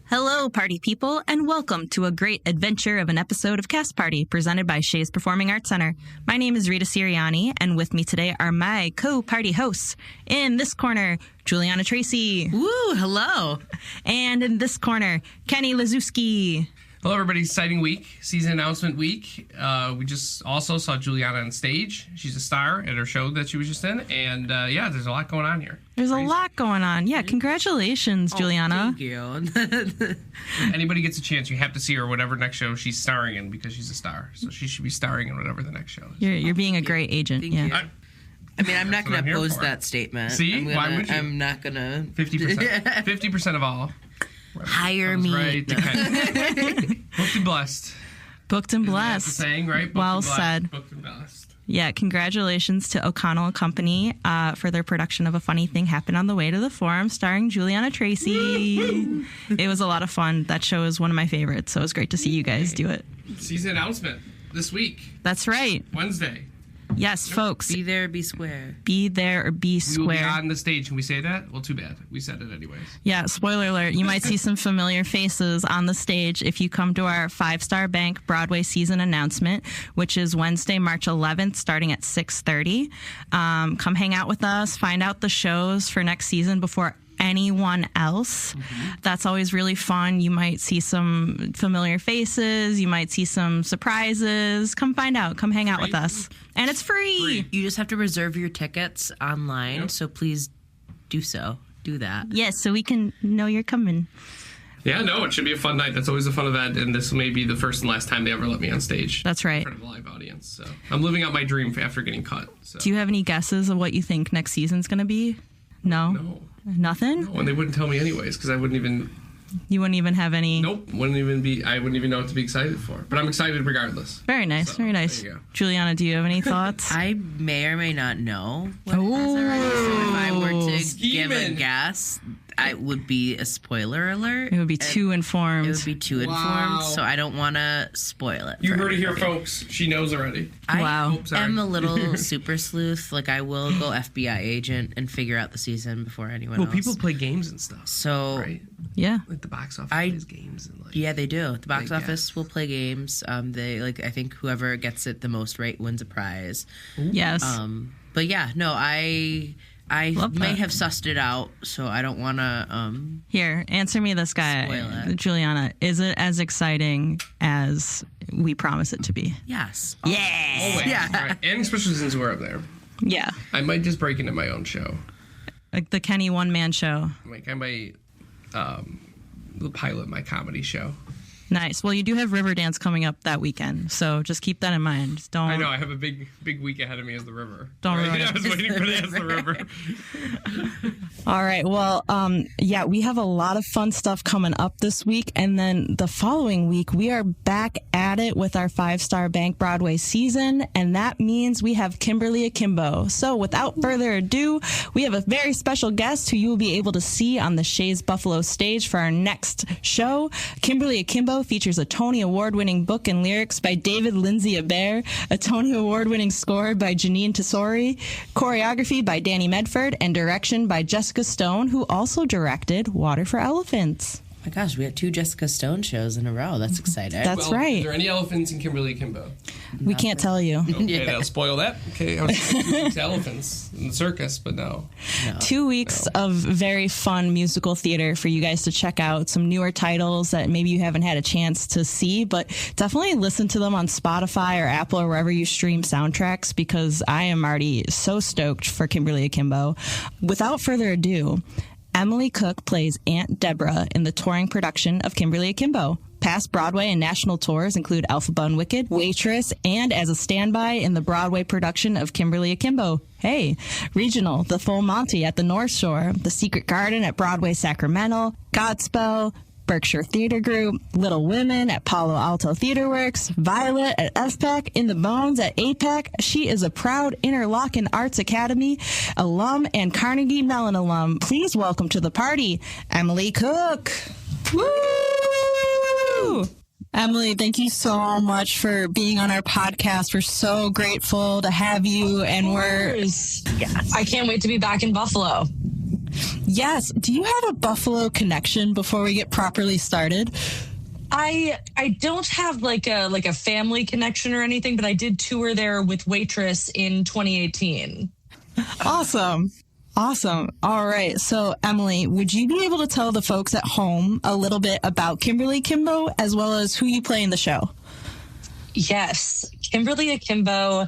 Hello, party people, and welcome to a great adventure of an episode of Cast Party presented by Shea's Performing Arts Center. My name is Rita Sirianni, and with me today are my co-party hosts. In this corner, Juliana Tracy. Woo, hello. And in this corner, Kenny Lazuski. Hello, everybody. Exciting week, season announcement week. We just also saw Juliana on stage. She's a star at her show that she was just in. And yeah, there's a lot going on here. There's a lot going on. Yeah, congratulations, Juliana. Thank you. Anybody gets a chance, you have to see her whatever next show she's starring in because she's a star. So she should be starring in whatever the next show is. You're being a great agent. Thank yeah. you. I mean, I'm not going to oppose for. that statement. See? Why would you? I'm not going to. 50%. 50% of all. Hire me. Right. Booked and blessed. Booked and Isn't that blessed. the saying, right? Booked Well and blessed. said. Booked and blessed. Yeah, congratulations to O'Connell & Company for their production of A Funny Thing Happened on the Way to the Forum, starring Juliana Tracy. It was a lot of fun. That show is one of my favorites, so it was great to see you guys do it. Season announcement this week. That's right. Wednesday. Yes, folks. Be there, be square. Be there or be We will be square. on the stage. Can we say that? Well, too bad. We said it anyways. Yeah, spoiler alert. You might see some familiar faces on the stage if you come to our 5-Star Bank Broadway season announcement, which is Wednesday, March 11th, starting at 6:30. Come hang out with us, find out the shows for next season before anyone else. That's always really fun. You might see some familiar faces. You might see some surprises. Come find out. Come hang out with us. And it's free. You just have to reserve your tickets online, so please do so. Do that. Yes, so we can know you're coming. Yeah, no, it should be a fun night. That's always a fun event, and this may be the first and last time they ever let me on stage. That's right. In front of a live audience. So I'm living out my dream after getting cut. So. Do you have any guesses of what you think next season's going to be? No? No. Nothing? No, and they wouldn't tell me anyways, because I wouldn't even... You wouldn't even have any... Nope, I wouldn't even know what to be excited for. But I'm excited regardless. Very nice, So, very nice. there you go. Juliana, do you have any thoughts? I may or may not know what it is already, so if I were to give a Scheming. guess, it would be a spoiler alert. It would be too informed. It would be too informed, so I don't want to spoil it. You for heard it here, everybody. folks. She knows already. Wow. Sorry. I'm a little super sleuth. Like, I will go FBI agent and figure out the season before anyone Well, else. people play games and stuff. So, Right? Yeah. Like the box office plays games. And like, yeah, they do. The box I office guess. will play games. They I think whoever gets it the most right wins a prize. Yes. But yeah, no, I Love may that. have sussed it out, so I don't want to. Here, answer me this guy. Spoil it. Juliana, is it as exciting as we promise it to be? Yes. Yeah. always. Yeah. Right. And especially since we're up there. Yeah. I might just break into my own show. Like the Kenny one-man show. Like I might pilot my comedy show. Nice. Well, you do have Riverdance coming up that weekend, so just keep that in mind. Just don't. I know I have a big week ahead of me as the river. Don't ruin I it. was waiting for that as the river. All right. Well, yeah, we have a lot of fun stuff coming up this week. And then the following week, we are back at it with our 5-Star Bank Broadway season. And that means we have Kimberly Akimbo. So without further ado, we have a very special guest who you will be able to see on the Shea's Buffalo stage for our next show. Kimberly Akimbo features a Tony Award-winning book and lyrics by David Lindsay-Abaire, a Tony Award-winning score by Janine Tesori, choreography by Danny Medford, and direction by Jessica Stone, who also directed Water for Elephants. My gosh, we had 2 Jessica Stone shows in a row. That's exciting. That's Well, right. Are there any elephants in Kimberly Akimbo? We can't tell you. Okay, that'll spoil that. Okay, I was thinking elephants in the circus, but no. 2 weeks of very fun musical theater for you guys to check out. Some newer titles that maybe you haven't had a chance to see, but definitely listen to them on Spotify or Apple or wherever you stream soundtracks, because I am already so stoked for Kimberly Akimbo. Without further ado, Emily Koch plays Aunt Debra in the touring production of Kimberly Akimbo. Past Broadway and national tours include Elphaba and Wicked, Waitress, and as a standby in the Broadway production of Kimberly Akimbo. Hey, regional, The Full Monty at the North Shore, The Secret Garden at Broadway Sacramento, Godspell, Berkshire Theater Group, Little Women at Palo Alto Theater Works, Violet at FPAC, In the Bones at APAC. She is a proud Interlochen Arts Academy alum and Carnegie Mellon alum. Please welcome to the party, Emily Koch. Woo! Emily, thank you so much for being on our podcast. We're so grateful to have you, and I can't wait to be back in Buffalo. Yes. Do you have a Buffalo connection before we get properly started? I don't have like a family connection or anything, but I did tour there with Waitress in 2018. Awesome. All right. So, Emily, would you be able to tell the folks at home a little bit about Kimberly Akimbo as well as who you play in the show? Yes. Kimberly Akimbo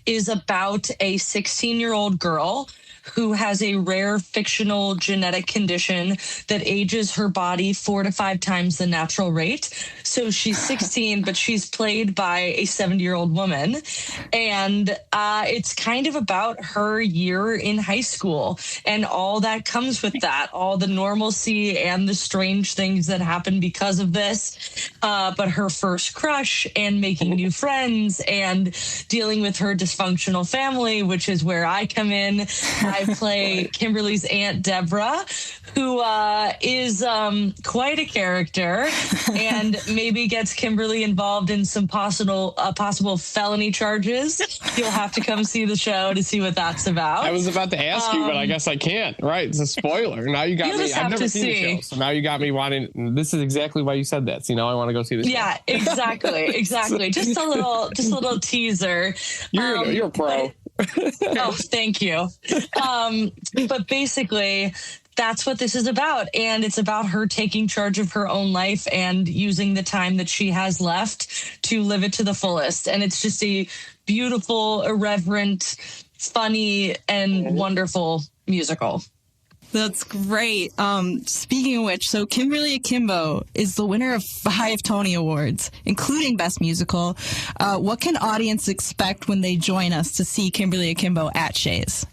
is about a 16-year-old girl who has a rare fictional genetic condition that ages her body 4 to 5 times the natural rate. So she's 16, but she's played by a 70-year-old woman. And it's kind of about her year in high school and all that comes with that, all the normalcy and the strange things that happen because of this. But her first crush and making new friends and dealing with her dysfunctional family, which is where I come in. I play Kimberly's Aunt Debra, who is quite a character and maybe gets Kimberly involved in some possible felony charges. You'll have to come see the show to see what that's about. I was about to ask you, but I guess I can't. Right. It's a spoiler. Now you got me. I've never seen the show. So now you got me wanting. This is exactly why you said that. So now I want to go see the show. Yeah, exactly. Just a little teaser. You're a pro. Oh, thank you. But basically, that's what this is about. And it's about her taking charge of her own life and using the time that she has left to live it to the fullest. And it's just a beautiful, irreverent, funny, and wonderful musical. That's great. Speaking of which, so Kimberly Akimbo is the winner of 5 Tony Awards, including Best Musical. What can audience expect when they join us to see Kimberly Akimbo at Shea's?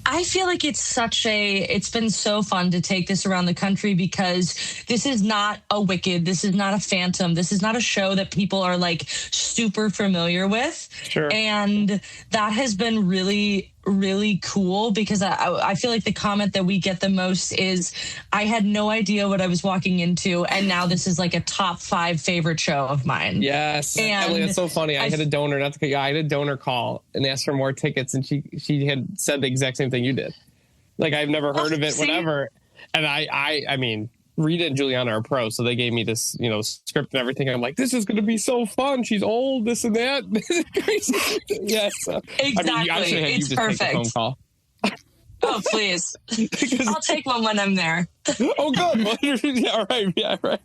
I feel like it's been so fun to take this around the country because this is not a Wicked. This is not a Phantom. This is not a show that people are like super familiar with. Sure. And that has been really, really cool because I feel like the comment that we get the most is I had no idea what I was walking into. And now this is like a top 5 favorite show of mine. Yes. And Emily, that's so funny. I had a donor, I had a donor call and asked for more tickets. And she had said the exact same thing you did. Like, I've never heard of it, whatever. And I mean, Rita and Juliana are pros, so they gave me this, script and everything. I'm like, this is going to be so fun. She's old, this and that. This is crazy. Yes. Exactly. I should have had you just perfect. take a phone call. Oh, please. I'll take one when I'm there. Oh, good. Yeah, right. Yeah, right.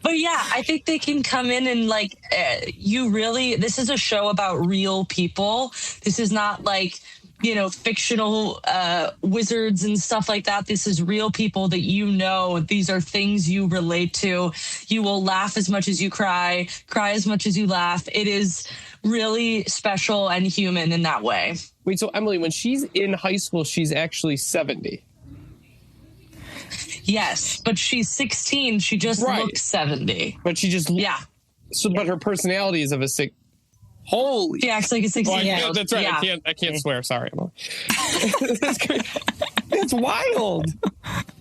But yeah, I think they can come in and this is a show about real people. This is not like, fictional wizards and stuff like that. This is real people that these are things you relate to. You will laugh as much as you cry as much as you laugh. It is really special and human in that way. Wait, so Emily, when she's in high school, she's actually 70. Yes, but she's 16. She just looks 70. But she just So, but her personality is of a sick. Holy! She acts like a 16-year-old. That's right. Yeah. I can't swear. Sorry, Emily. That's great. It's wild.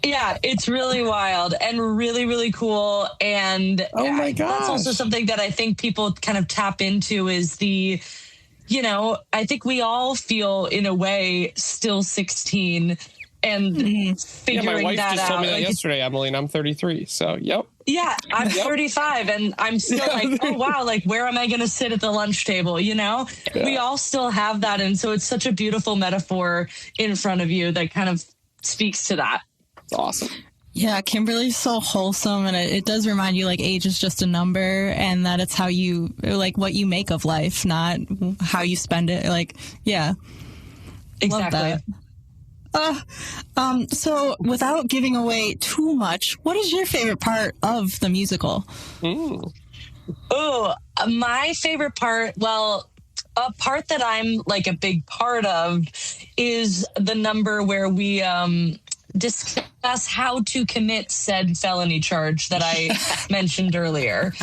Yeah, it's really wild and really, really cool. And oh my gosh, that's also something that I think people kind of tap into is I think we all feel in a way still 16 and figuring my wife that just out. told me that yesterday, Emily, and I'm 33. So, yep. Yeah, I'm 35 and I'm still like, oh, wow, like, where am I going to sit at the lunch table? Yeah. We all still have that. And so it's such a beautiful metaphor in front of you that kind of speaks to that. It's awesome. Yeah, Kimberly's so wholesome, and it does remind you, like, age is just a number, and that it's how you, like, what you make of life, not how you spend it. Like, yeah. Exactly. Love that. So without giving away too much, what is your favorite part of the musical? Oh, my favorite part, well, a part that I'm like a big part of is the number where we discuss how to commit said felony charge that I mentioned earlier.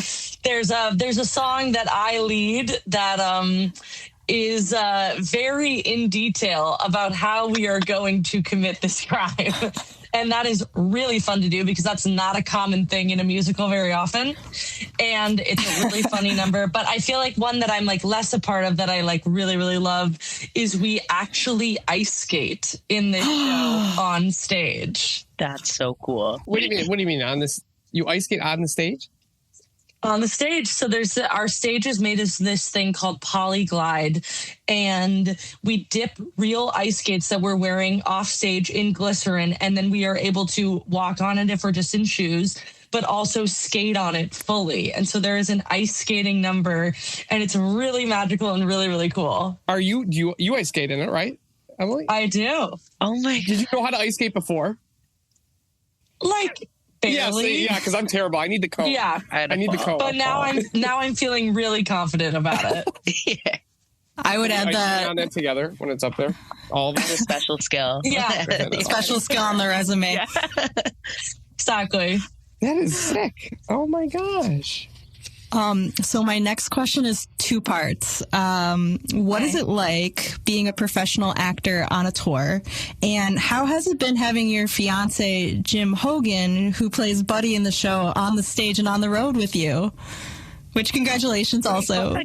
There's a song that I lead that is very in detail about how we are going to commit this crime. And that is really fun to do because that's not a common thing in a musical very often. And it's a really funny number. But I feel like one that I'm like less a part of that I like really, really love is we actually ice skate in this show on stage. That's so cool. What do you mean on this? You ice skate on the stage? On the stage. So our stage is made as this thing called Polyglide, and we dip real ice skates that we're wearing off stage in glycerin, and then we are able to walk on it if we're just in shoes, but also skate on it fully. And so there is an ice skating number, and it's really magical and really, really cool. Do you ice skate in it, right, Emily? I do. Oh my God. Did you know how to ice skate before? Like barely. Yeah, because I'm terrible. I need the cone. Yeah. I need the cone. But now I'm feeling really confident about it. Yeah. I would add that on that together when it's up there. All of A it. special skill. Yeah. special skill on the resume. Yeah. Exactly. That is sick. Oh my gosh. So my next question is 2 parts. What is it like being a professional actor on a tour? And how has it been having your fiance, Jim Hogan, who plays Buddy in the show, on the stage and on the road with you? Which, congratulations also.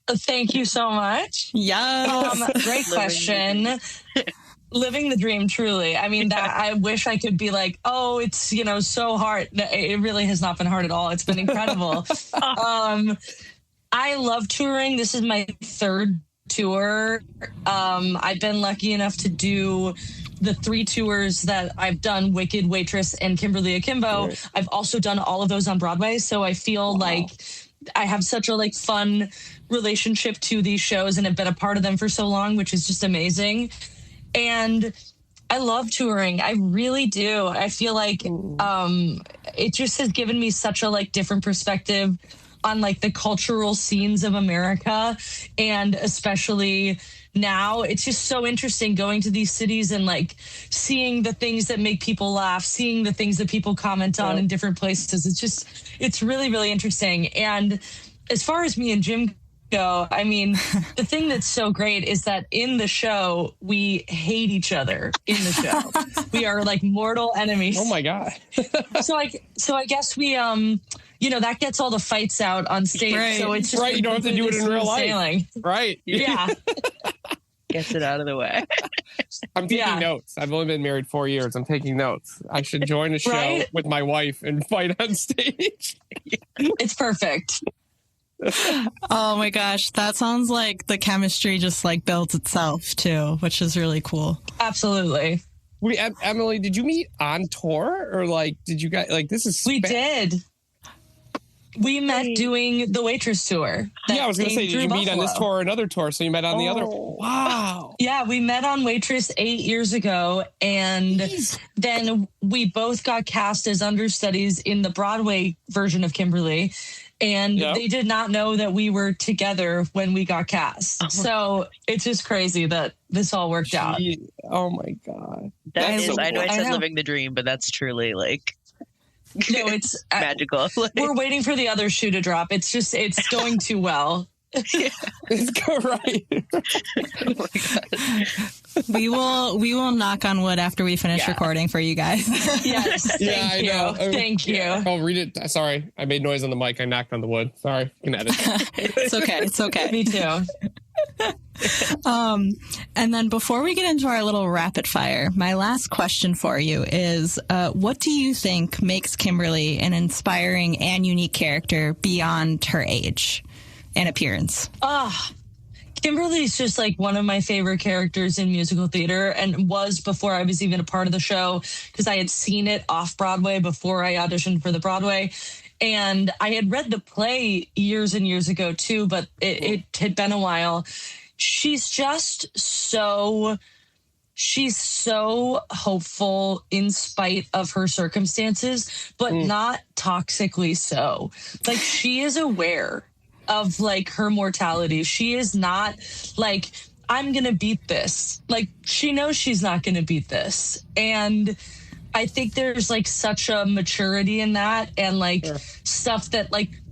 Thank you so much. Yes. Great question. Living the dream, truly. I mean, that I wish I could be like, oh, it's, so hard. It really has not been hard at all. It's been incredible. I love touring. This is my 3rd tour. I've been lucky enough to do the 3 tours that I've done, Wicked, Waitress, and Kimberly Akimbo. Right. I've also done all of those on Broadway. So I feel like I have such a fun relationship to these shows and have been a part of them for so long, which is just amazing. And I love touring. I really do. I feel like it just has given me such a different perspective on the cultural scenes of America. And especially now, it's just so interesting going to these cities and seeing the things that make people laugh, seeing the things that people comment on in different places. It's really, really interesting. And as far as me and Jim go, I mean, the thing that's so great is that in the show, we hate each other in the show. We are mortal enemies. Oh my God. So I guess we, that gets all the fights out on stage. Right. So it's just right. You don't have to do it in real life. Sailing. Right. Yeah. Gets it out of the way. I'm taking notes. I've only been married 4 years. I'm taking notes. I should join a show with my wife and fight on stage. It's perfect. Oh my gosh, that sounds like the chemistry just built itself too, which is really cool. Absolutely. Emily, did you meet on tour or did you guys this is? We did. We met doing the Waitress tour. Yeah, I was going to say, did you meet on this tour or another tour? So you met on the other. Wow. Yeah, we met on Waitress 8 years ago, and then we both got cast as understudies in the Broadway version of Kimberly. And they did not know that we were together when we got cast. So it's just crazy that this all worked out. Oh my God. I know I said living the dream, but that's truly no, it's magical. We're waiting for the other shoe to drop. It's going too well. Let's go right. Oh my God. We will knock on wood after we finish recording for you guys. Yes. Thank you. I know. Thank you. Oh, read it. Sorry. I made noise on the mic. I knocked on the wood. Sorry. You can edit. It's okay. It's okay. Me too. And then before we get into our little rapid fire, my last question for you is, what do you think makes Kimberly an inspiring and unique character beyond her age and appearance? Kimberly's just one of my favorite characters in musical theater, and was before I was even a part of the show, because I had seen it off Broadway before I auditioned for the Broadway. And I had read the play years and years ago too, but it had been a while. She's just she's so hopeful in spite of her circumstances, but not toxically so. She is aware of her mortality. She is not I'm going to beat this. She knows she's not going to beat this. And I think there's such a maturity in that, and stuff that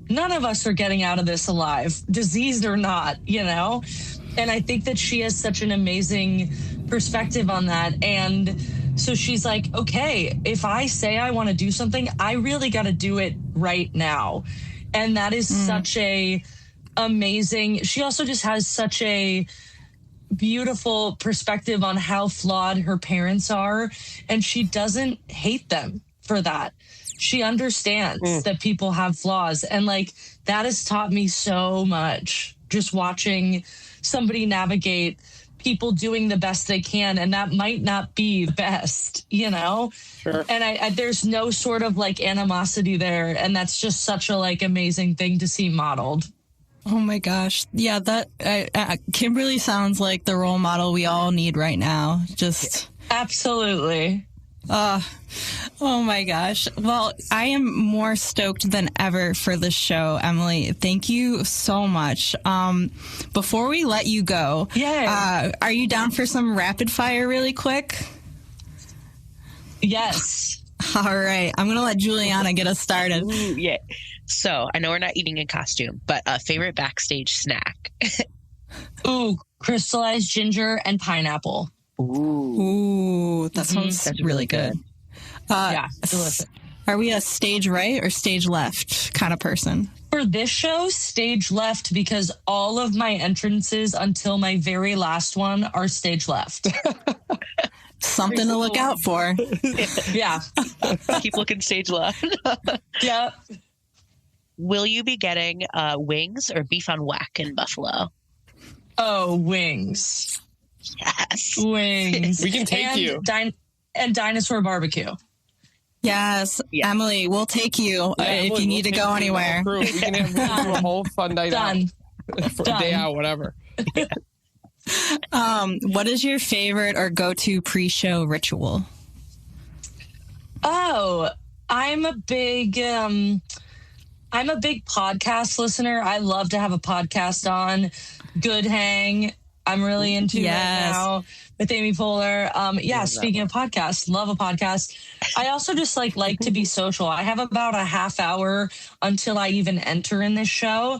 none of us are getting out of this alive, diseased or not, And I think that she has such an amazing perspective on that. And So she's like, okay, if I say I want to do something, I really got to do it right now. And that is such a amazing. She also just has such a beautiful perspective on how flawed her parents are. And she doesn't hate them for that. She understands that people have flaws. And like, that has taught me so much, just watching somebody navigate people doing the best they can, and that might not be best, you know? Sure. And I there's no sort of like animosity there, and that's just such a like amazing thing to see modeled. Oh my gosh. Yeah, that Kimberly sounds like the role model we all need right now. Just Absolutely. oh my gosh. Well, I am more stoked than ever for this show, Emily. Thank you so much. Before we let you go, are you down for some rapid fire really quick? Yes. All right. I'm going to let Juliana get us started. Ooh, yeah. So I know we're not eating in costume, but favorite backstage snack. Ooh, crystallized ginger and pineapple. Ooh, that sounds That's really good. Yeah, delicious. Are we a stage right or stage left kind of person? For this show, stage left, because all of my entrances until my very last one are stage left. Something to look out for. Yeah. Keep looking stage left. Yeah. Will you be getting wings or beef on whack in Buffalo? Oh, wings. Yes. Wings. We can take and you. And dinosaur barbecue. Yes, Yeah. Emily, we'll take you if you need to go anywhere. We can have do a whole fun night Done. out. For a day out, whatever. What is your favorite or go-to pre-show ritual? Oh, I'm a big podcast listener. I love to have a podcast on. Good Hang. I'm really into right now with Amy Poehler. Speaking of podcasts, love a podcast. I also just like to be social. I have about a half hour until I even enter in this show.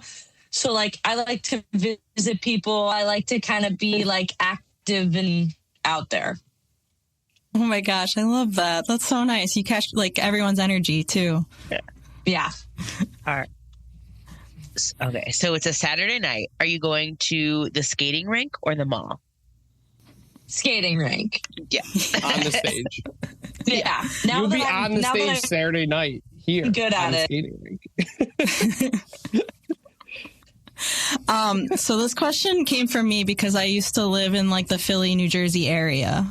So like I like to visit people. I like to kind of be like active and out there. Oh my gosh, I love that. That's so nice. You catch like everyone's energy too. Yeah. All right. Okay, so it's a Saturday night. Are you going to the skating rink or the mall? Skating rink. Yeah. On the stage. Yeah. You'll be on the stage Saturday night here. Good at it. Skating rink. So this question came from me because I used to live in like the Philly, New Jersey area.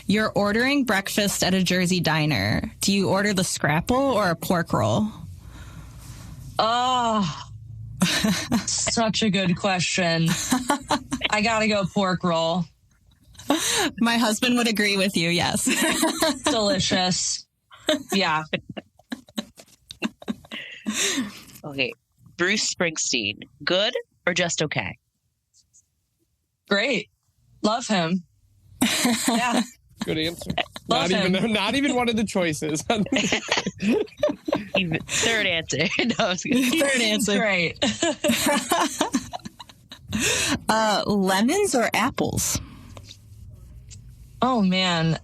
You're ordering breakfast at a Jersey diner. Do you order the scrapple or a pork roll? Oh, such a good question. I gotta go pork roll. My husband would agree with you. Yes. Delicious. Yeah. Okay. Bruce Springsteen, good or just okay? Great. Love him. Yeah. Good answer. Love Not even one of the choices. Third answer. No, I was kidding. Third answer. Great. Lemons or apples? Oh man.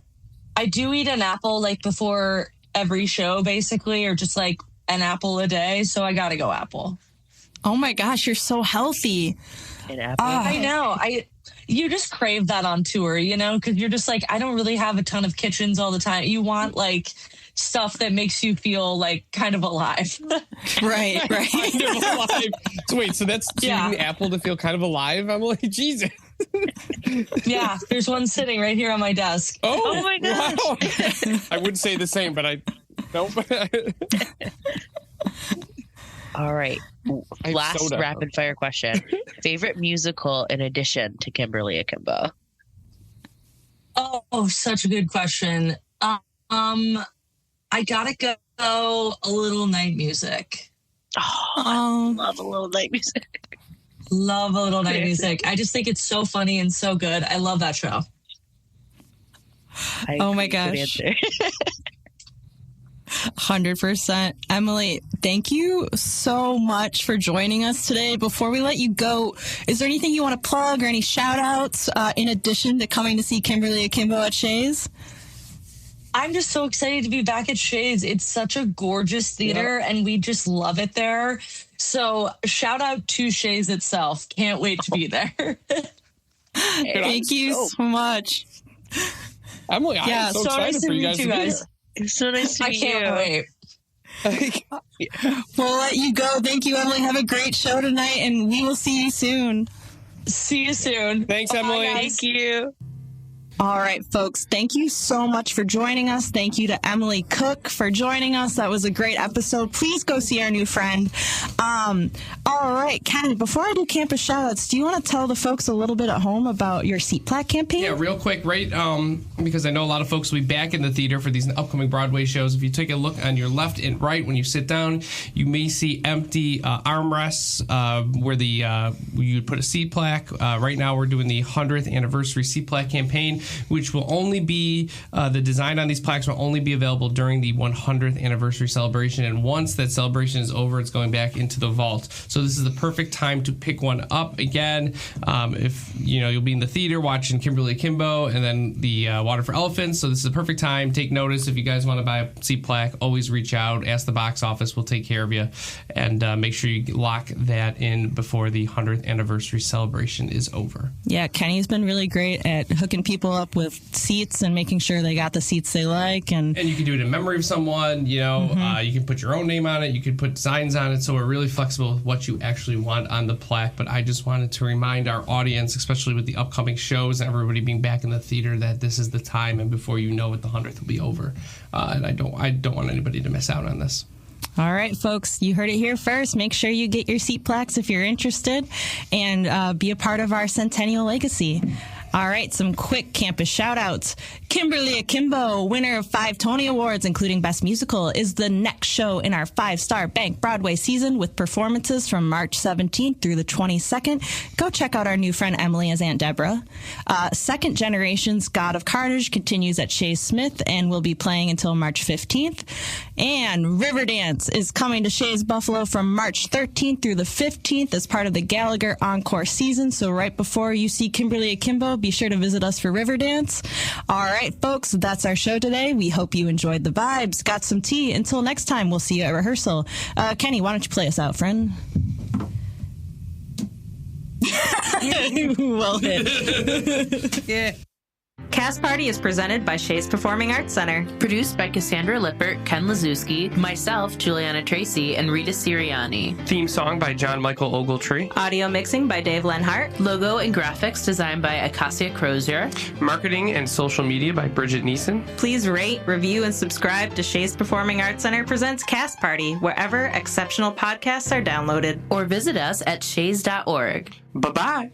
I do eat an apple like before every show basically, or just like an apple a day. So I gotta go apple. Oh my gosh, you're so healthy. An apple. I know. You just crave that on tour, you know, because you're just like, I don't really have a ton of kitchens all the time. You want like stuff that makes you feel like kind of alive. Right. Kind of alive. So wait, so that's eating apple to feel kind of alive? I'm like, Jesus. Yeah, there's one sitting right here on my desk. Oh my gosh. Wow. I would say the same, but nope. All right. Last rapid fire question. Favorite musical in addition to Kimberly Akimbo? Oh, such a good question. I gotta go a little night music. Oh, I love a little night music. Love a little night music. I just think it's so funny and so good. I love that show. Oh my gosh. 100%. Emily, thank you so much for joining us today. Before we let you go, is there anything you want to plug or any shout outs in addition to coming to see Kimberly Akimbo at Shea's? I'm just so excited to be back at Shea's. It's such a gorgeous theater, and we just love it there. So shout out to Shea's itself. Can't wait to be there. Thank you so much. Emily, I'm so excited for you guys to be here. It's so nice to meet you. I can't wait. We'll let you go. Thank you, Emily. Have a great show tonight, and we will see you soon. See you soon. Thanks, Emily. Thank you. All right, folks, thank you so much for joining us. Thank you to Emily Koch for joining us. That was a great episode. Please go see our new friend. All right, Ken, before I do campus shoutouts, do you want to tell the folks a little bit at home about your seat plaque campaign? Yeah, real quick, right? Because I know a lot of folks will be back in the theater for these upcoming Broadway shows. If you take a look on your left and right when you sit down, you may see empty armrests where you put a seat plaque. Right now, we're doing the 100th anniversary seat plaque campaign, which will only be the design on these plaques will only be available during the 100th anniversary celebration. And once that celebration is over, it's going back into the vault. So this is the perfect time to pick one up again. If you'll be in the theater watching Kimberly Akimbo and then the Water for Elephants. So this is the perfect time. Take notice. If you guys want to buy a seat plaque, always reach out. Ask the box office. We'll take care of you. And make sure you lock that in before the 100th anniversary celebration is over. Yeah, Kenny's been really great at hooking people up with seats and making sure they got the seats they like. And you can do it in memory of someone. You can put your own name on it. You can put signs on it. So we're really flexible with what you actually want on the plaque. But I just wanted to remind our audience, especially with the upcoming shows and everybody being back in the theater, that this is the time, and before you know it, the 100th will be over. And I don't want anybody to miss out on this. All right, folks, you heard it here first. Make sure you get your seat plaques if you're interested, and be a part of our Centennial legacy. All right, some quick campus shout-outs. Kimberly Akimbo, winner of 5 Tony Awards, including Best Musical, is the next show in our 5-star Bank Broadway season with performances from March 17th through the 22nd. Go check out our new friend Emily as Aunt Debra. Second Generation's God of Carnage continues at Shea Smith and will be playing until March 15th. And Riverdance is coming to Shea's Buffalo from March 13th through the 15th as part of the Gallagher Encore season. So right before you see Kimberly Akimbo, be sure to visit us for Riverdance. All right, folks, that's our show today. We hope you enjoyed the vibes, got some tea. Until next time, we'll see you at rehearsal. Kenny, why don't you play us out, friend? Well hit. Yeah. Cast Party is presented by Shea's Performing Arts Center. Produced by Cassandra Lippert, Ken Lazewski, myself, Juliana Tracy, and Rita Sirianni. Theme song by John Michael Ogletree. Audio mixing by Dave Lenhart. Logo and graphics designed by Acacia Crozier. Marketing and social media by Bridget Neeson. Please rate, review, and subscribe to Shea's Performing Arts Center presents Cast Party, wherever exceptional podcasts are downloaded. Or visit us at shays.org. Bye-bye.